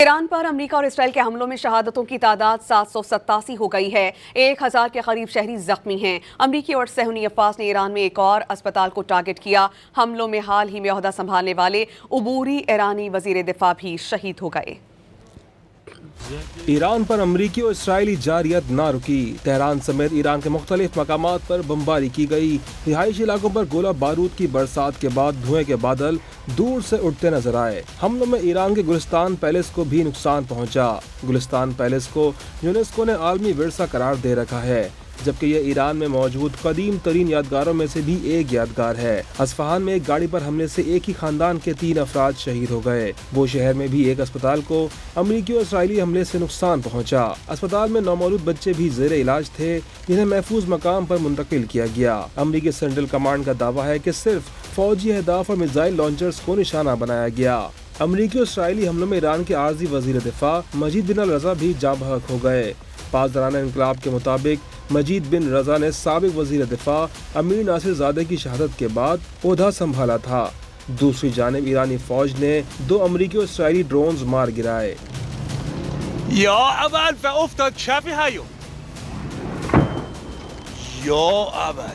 Iran पर America और Israel के हमलों में शहादतों की तादाद 787 हो गई है। 1000 के करीब शहरी जख्मी हैं। अमेरिकी और सहूनी अफवाज ने ईरान में एक और अस्पताल को टारगेट किया। हमलों में हाल ही में ओहदा संभालने वाले उबूरी ईरानी वजीर दिफा भी शहीद हो गए। ईरान पर अमरीकी और इसराइली जारियत ना रुकी। तेहरान समेत ईरान के मुख्तलिफ मकामात पर बमबारी की गई। रिहायशी इलाकों पर गोला बारूद की बरसात के बाद धुएं के बादल दूर से उठते नजर आए। हमलों में ईरान के गुलिस्तान पैलेस को भी नुकसान पहुंचा। गुलिस्तान पैलेस को यूनेस्को ने आलमी विरसा करार दे रखा है, जबकि ये ईरान में मौजूद कदीम तरीन यादगारों में से भी एक यादगार है। अस्फहान में एक गाड़ी पर हमले से एक ही खानदान के 3 अफराद शहीद हो गए। वो शहर में भी एक अस्पताल को अमरीकी और इसराइली हमले से नुकसान पहुंचा। अस्पताल में नौमौलूद बच्चे भी जेर इलाज थे, जिन्हें महफूज मकाम पर मुंतकिल किया गया। अमरीकी सेंट्रल कमांड का दावा है कि सिर्फ फौजी अहदाफ और मिसाइल लॉन्चर्स को निशाना बनाया गया। अमरीकी और इसराइली हमलों में ईरान के आर्जी वजीर दिफा मजीद बिन अल रजा भी जाँ बहक हो गए। पासदाराना इनकलाब के मुताबिक मजीद बिन रजा ने साबिक वजीर दिफा अमीर नासिर ज़ादे की शहादत के बाद ओहदा संभाला था। दूसरी जानिब ईरानी फौज ने 2 अमरीकी और इसराइली ड्रोन्स मार गिराए। Ja, aber wer oft das schaffe ich. Ja, aber